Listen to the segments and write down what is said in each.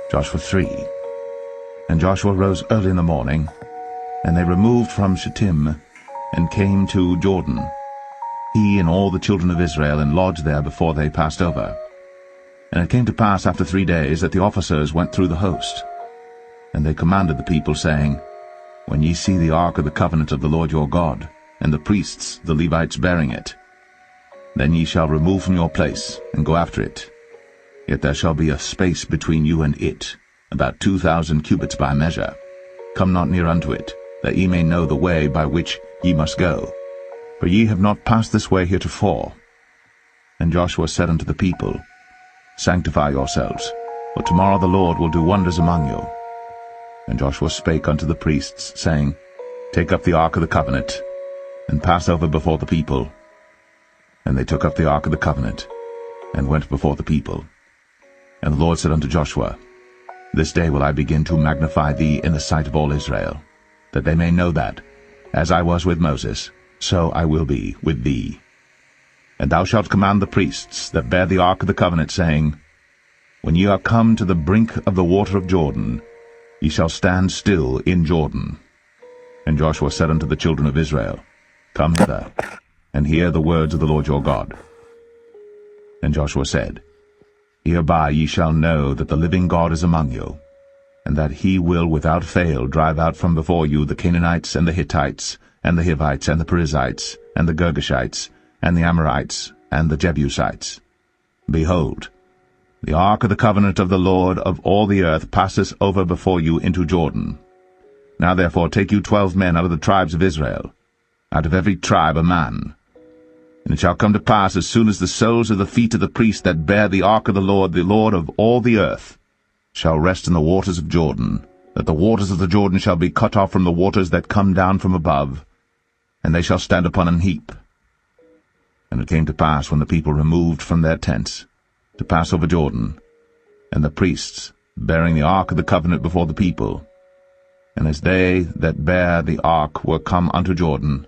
Joshua 3. And Joshua rose early in the morning, and they removed from Shittim, and came to Jordan, he and all the children of Israel, and lodged there before they passed over. And it came to pass after 3 days that the officers went through the host. And they commanded the people, saying, When ye see the ark of the covenant of the Lord your God, and the priests, the Levites, bearing it, then ye shall remove from your place, and go after it. Yet there shall be a space between you and it, about 2,000 cubits by measure. Come not near unto it, that ye may know the way by which ye must go. For ye have not passed this way heretofore. And Joshua said unto the people, Sanctify yourselves, for tomorrow the Lord will do wonders among you. And Joshua spake unto the priests, saying, Take up the ark of the covenant, and pass over before the people. And they took up the ark of the covenant, and went before the people. And the Lord said unto Joshua, This day will I begin to magnify thee in the sight of all Israel, that they may know that, as I was with Moses, so I will be with thee. And thou shalt command the priests that bear the ark of the covenant, saying, When ye are come to the brink of the water of Jordan, ye shall stand still in Jordan. And Joshua said unto the children of Israel, Come hither, and hear the words of the Lord your God. And Joshua said, Hereby ye shall know that the living God is among you, and that he will without fail drive out from before you the Canaanites, and the Hittites, and the Hivites, and the Perizzites, and the Girgashites, and the Amorites, and the Jebusites. Behold, the ark of the covenant of the Lord of all the earth passeth over before you into Jordan. Now therefore take you 12 men out of the tribes of Israel, out of every tribe a man. And it shall come to pass, as soon as the soles of the feet of the priests that bear the ark of the Lord of all the earth, shall rest in the waters of Jordan, that the waters of the Jordan shall be cut off from the waters that come down from above, and they shall stand upon an heap. And it came to pass, when the people removed from their tents, to pass over Jordan, and the priests, bearing the ark of the covenant before the people, and as they that bear the ark were come unto Jordan,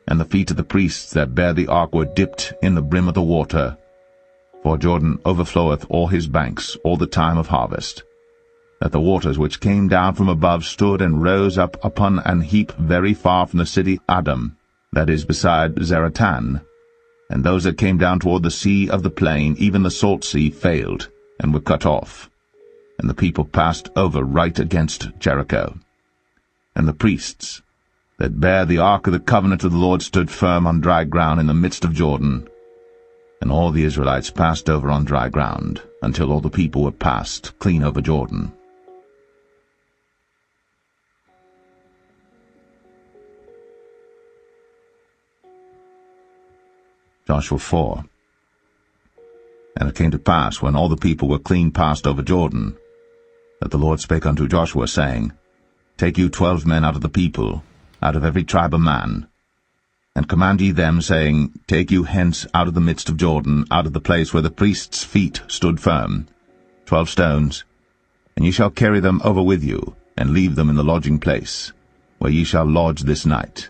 and the feet of the priests that bear the ark were dipped in the brim of the water, for Jordan overfloweth all his banks all the time of harvest, that the waters which came down from above stood and rose up upon an heap very far from the city Adam, that is beside Zaratan. And those that came down toward the sea of the plain, even the salt sea, failed, and were cut off. And the people passed over right against Jericho. And the priests that bear the ark of the covenant of the Lord stood firm on dry ground in the midst of Jordan. And all the Israelites passed over on dry ground, until all the people were passed clean over Jordan. Joshua 4. And it came to pass, when all the people were clean passed over Jordan, that the Lord spake unto Joshua, saying, Take you 12 men out of the people, out of every tribe a man, and command ye them, saying, Take you hence out of the midst of Jordan, out of the place where the priests' feet stood firm, 12 stones, and ye shall carry them over with you, and leave them in the lodging place, where ye shall lodge this night.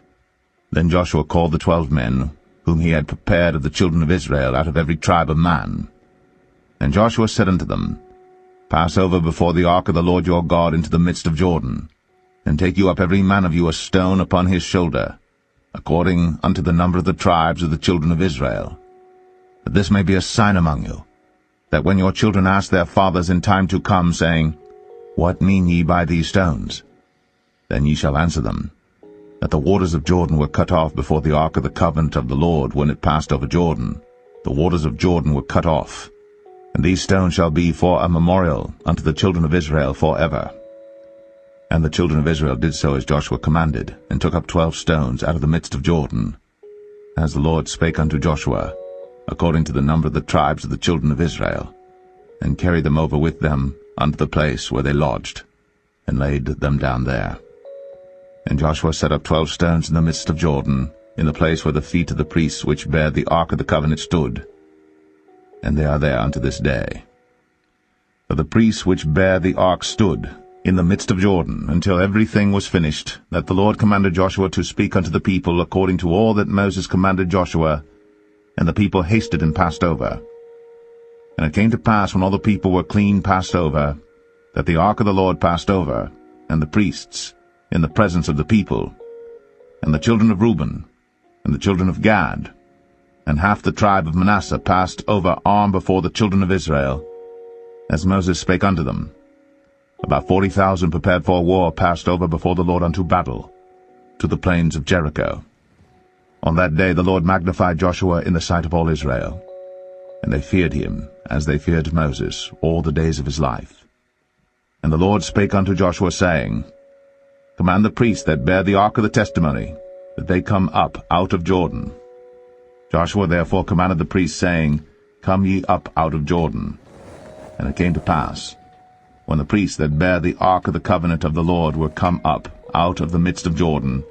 Then Joshua called the 12 men, whom he had prepared of the children of Israel, out of every tribe a man. And Joshua said unto them, Pass over before the ark of the Lord your God into the midst of Jordan, and take you up every man of you a stone upon his shoulder, according unto the number of the tribes of the children of Israel, that this may be a sign among you, that when your children ask their fathers in time to come, saying, What mean ye by these stones? Then ye shall answer them, that the waters of Jordan were cut off before the ark of the covenant of the Lord when it passed over Jordan. The waters of Jordan were cut off, and these stones shall be for a memorial unto the children of Israel forever. And the children of Israel did so as Joshua commanded, and took up 12 stones out of the midst of Jordan, as the Lord spake unto Joshua, according to the number of the tribes of the children of Israel, and carried them over with them unto the place where they lodged, and laid them down there. And Joshua set up 12 stones in the midst of Jordan, in the place where the feet of the priests which bear the ark of the covenant stood, and they are there unto this day. For the priests which bear the ark stood in the midst of Jordan, until everything was finished, that the Lord commanded Joshua to speak unto the people according to all that Moses commanded Joshua, and the people hasted and passed over. And it came to pass, when all the people were clean passed over, that the ark of the Lord passed over, and the priests, in the presence of the people, and the children of Reuben, and the children of Gad, and half the tribe of Manasseh passed over armed before the children of Israel, as Moses spake unto them. About 40,000 prepared for war passed over before the Lord unto battle, to the plains of Jericho. On that day the Lord magnified Joshua in the sight of all Israel, and they feared him, as they feared Moses, all the days of his life. And the Lord spake unto Joshua, saying, Command the priests that bear the ark of the testimony, that they come up out of Jordan. Joshua therefore commanded the priests, saying, Come ye up out of Jordan. And it came to pass, when the priests that bear the ark of the covenant of the Lord were come up out of the midst of Jordan,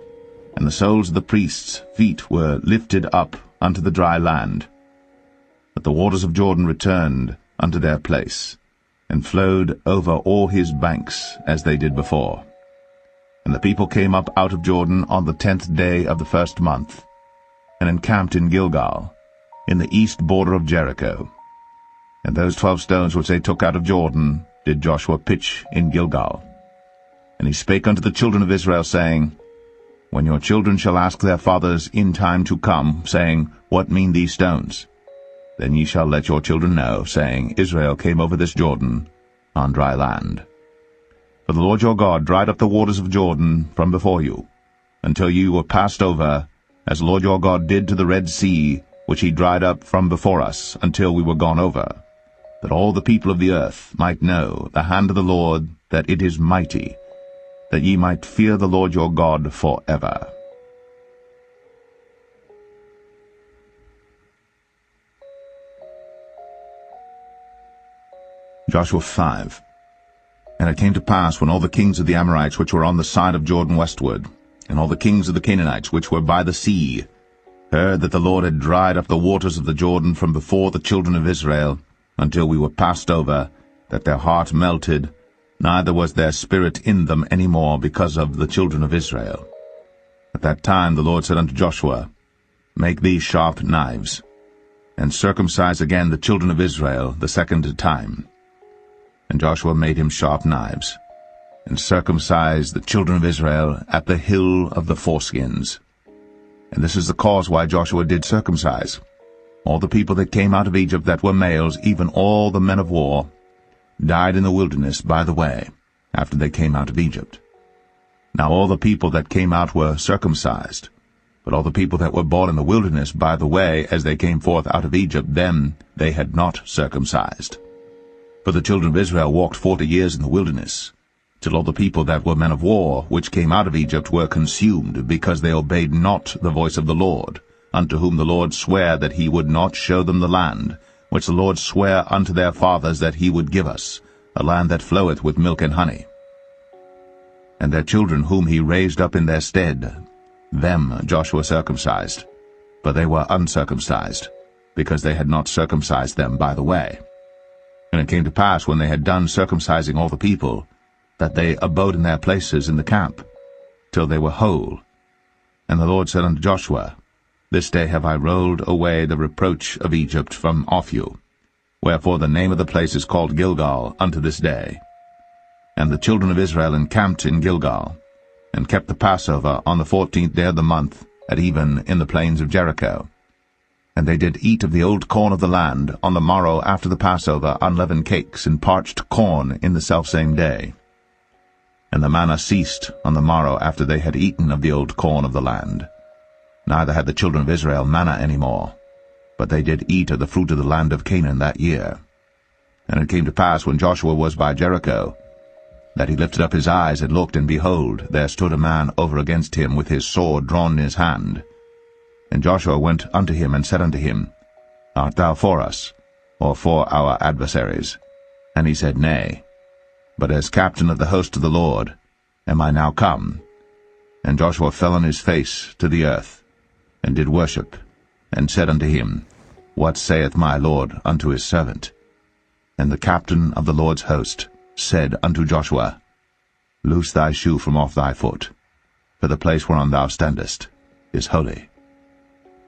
and the soles of the priests' feet were lifted up unto the dry land, that the waters of Jordan returned unto their place, and flowed over all his banks as they did before. And the people came up out of Jordan on the 10th day of the first month, and encamped in Gilgal, in the east border of Jericho. And those 12 stones which they took out of Jordan did Joshua pitch in Gilgal. And he spake unto the children of Israel, saying, When your children shall ask their fathers in time to come, saying, What mean these stones? Then ye shall let your children know, saying, Israel came over this Jordan on dry land. For the Lord your God dried up the waters of Jordan from before you, until you were passed over, as the Lord your God did to the Red Sea, which he dried up from before us, until we were gone over, that all the people of the earth might know the hand of the Lord, that it is mighty, that ye might fear the Lord your God forever. Joshua 5. And it came to pass, when all the kings of the Amorites which were on the side of Jordan westward, and all the kings of the Canaanites which were by the sea, heard that the Lord had dried up the waters of the Jordan from before the children of Israel, until we were passed over, that their heart melted, neither was their spirit in them any more because of the children of Israel. At that time the Lord said unto Joshua, Make thee sharp knives, and circumcise again the children of Israel the second time. And Joshua made him sharp knives, and circumcised the children of Israel at the hill of the foreskins. And this is the cause why Joshua did circumcise all the people that came out of Egypt that were males, even all the men of war, died in the wilderness by the way, after they came out of Egypt. Now all the people that came out were circumcised, but all the people that were born in the wilderness by the way, as they came forth out of Egypt, them they had not circumcised. For the children of Israel walked 40 years in the wilderness, till all the people that were men of war, which came out of Egypt, were consumed, because they obeyed not the voice of the Lord, unto whom the Lord sware that he would not show them the land, which the Lord sware unto their fathers that he would give us, a land that floweth with milk and honey. And their children whom he raised up in their stead, them Joshua circumcised, but they were uncircumcised, because they had not circumcised them by the way. And it came to pass, when they had done circumcising all the people, that they abode in their places in the camp, till they were whole. And the Lord said unto Joshua, This day have I rolled away the reproach of Egypt from off you. Wherefore the name of the place is called Gilgal unto this day. And the children of Israel encamped in Gilgal, and kept the Passover on the 14th day of the month, at even in the plains of Jericho. And they did eat of the old corn of the land on the morrow after the Passover, unleavened cakes and parched corn in the selfsame day. And the manna ceased on the morrow after they had eaten of the old corn of the land. Neither had the children of Israel manna any more, but they did eat of the fruit of the land of Canaan that year. And it came to pass, when Joshua was by Jericho, that he lifted up his eyes and looked, and behold, there stood a man over against him with his sword drawn in his hand. And Joshua went unto him and said unto him, Art thou for us, or for our adversaries? And he said, Nay, but as captain of the host of the Lord am I now come. And Joshua fell on his face to the earth, and did worship, and said unto him, What saith my Lord unto his servant? And the captain of the Lord's host said unto Joshua, Loose thy shoe from off thy foot, for the place whereon thou standest is holy.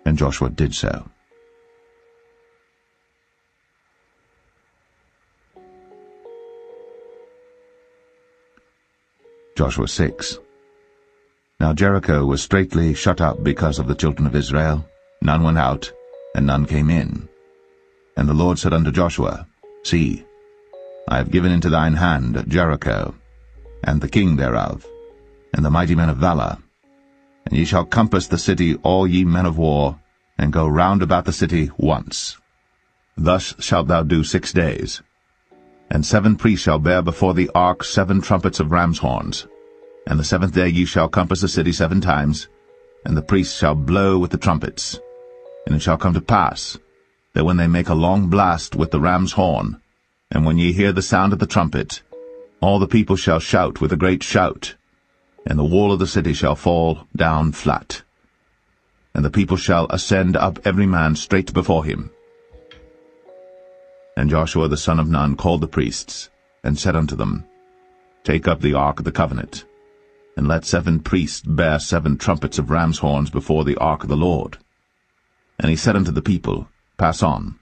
And Joshua did so. Joshua 6. Now Jericho was straitly shut up because of the children of Israel. None went out, and none came in. And the Lord said unto Joshua, See, I have given into thine hand Jericho, and the king thereof, and the mighty men of valor. And ye shall compass the city, all ye men of war, and go round about the city once. Thus shalt thou do 6 days. And 7 priests shall bear before the ark 7 trumpets of ram's horns. And the 7th day ye shall compass the city 7 times, and the priests shall blow with the trumpets. And it shall come to pass, that when they make a long blast with the ram's horn, and when ye hear the sound of the trumpet, all the people shall shout with a great shout, and the wall of the city shall fall down flat. And the people shall ascend up every man straight before him. And Joshua the son of Nun called the priests, and said unto them, Take up the ark of the covenant, and let 7 priests bear 7 trumpets of ram's horns before the ark of the Lord. And he said unto the people, Pass on,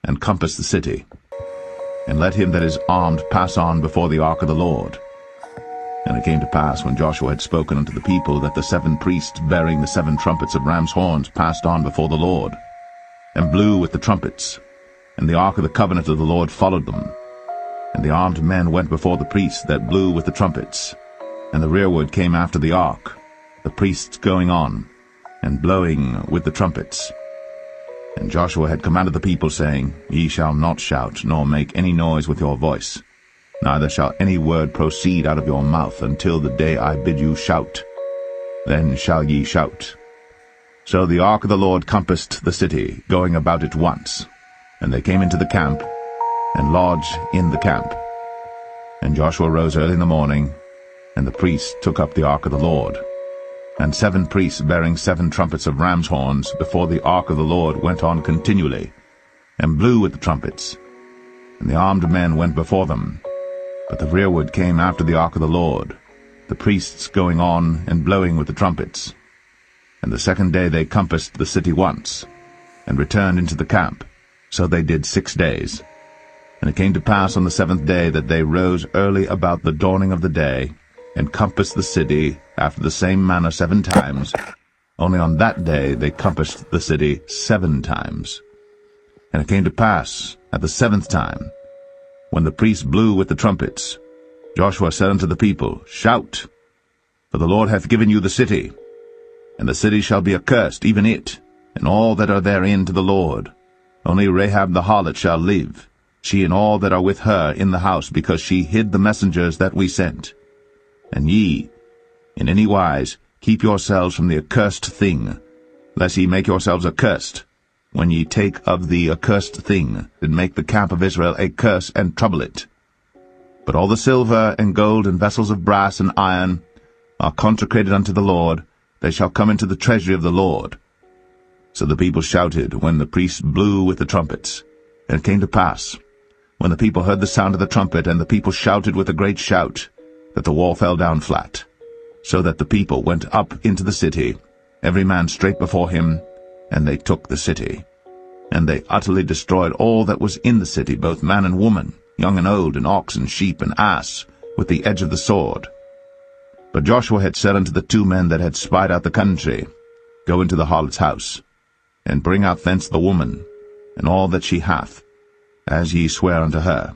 and compass the city, and let him that is armed pass on before the ark of the Lord. And it came to pass, when Joshua had spoken unto the people, that the 7 priests bearing the 7 trumpets of ram's horns passed on before the Lord, and blew with the trumpets, and the ark of the covenant of the Lord followed them. And the armed men went before the priests that blew with the trumpets, and the rearward came after the ark, the priests going on, and blowing with the trumpets. And Joshua had commanded the people, saying, Ye shall not shout, nor make any noise with your voice, neither shall any word proceed out of your mouth until the day I bid you shout. Then shall ye shout. So the ark of the Lord compassed the city, going about it once. And they came into the camp, and lodged in the camp. And Joshua rose early in the morning, and the priests took up the ark of the Lord. And 7 priests bearing 7 trumpets of ram's horns before the ark of the Lord went on continually, and blew with the trumpets. And the armed men went before them. But the rearward came after the ark of the Lord, the priests going on and blowing with the trumpets. And the 2nd day they compassed the city once, and returned into the camp. So they did 6 days. And it came to pass on the 7th day that they rose early about the dawning of the day, and compassed the city after the same manner 7 times. Only on that day they compassed the city 7 times. And it came to pass at the 7th time, when the priests blew with the trumpets, Joshua said unto the people, Shout, for the Lord hath given you the city. And the city shall be accursed, even it, and all that are therein, to the Lord. Only Rahab the harlot shall live, she and all that are with her in the house, because she hid the messengers that we sent. And ye, in any wise, keep yourselves from the accursed thing, lest ye make yourselves accursed, when ye take of the accursed thing, and make the camp of Israel a curse, and trouble it. But all the silver and gold and vessels of brass and iron are consecrated unto the Lord, they shall come into the treasury of the Lord. So the people shouted when the priests blew with the trumpets. And it came to pass, when the people heard the sound of the trumpet, and the people shouted with a great shout, that the wall fell down flat, so that the people went up into the city, every man straight before him, and they took the city. And they utterly destroyed all that was in the city, both man and woman, young and old, and ox and sheep and ass, with the edge of the sword. But Joshua had said unto the 2 men that had spied out the country, Go into the harlot's house, and bring out thence the woman, and all that she hath, as ye swear unto her.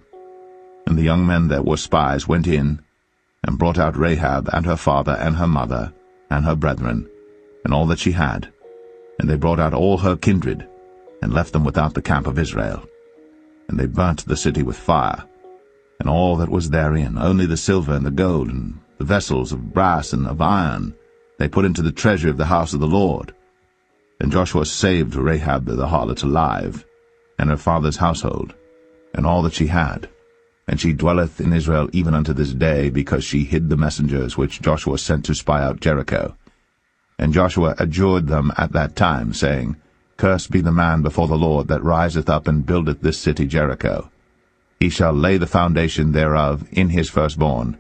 And the young men that were spies went in, and brought out Rahab, and her father, and her mother, and her brethren, and all that she had. And they brought out all her kindred, and left them without the camp of Israel. And they burnt the city with fire, and all that was therein, only the silver and the gold, and the vessels of brass and of iron, they put into the treasury of the house of the Lord. And Joshua saved Rahab the harlot alive, and her father's household, and all that she had. And she dwelleth in Israel even unto this day, because she hid the messengers which Joshua sent to spy out Jericho. And Joshua adjured them at that time, saying, Cursed be the man before the Lord that riseth up and buildeth this city Jericho. He shall lay the foundation thereof in his firstborn,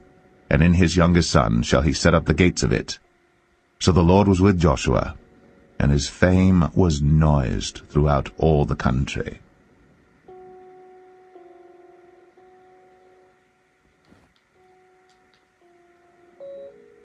and in his youngest son shall he set up the gates of it. So the Lord was with Joshua, and his fame was noised throughout all the country.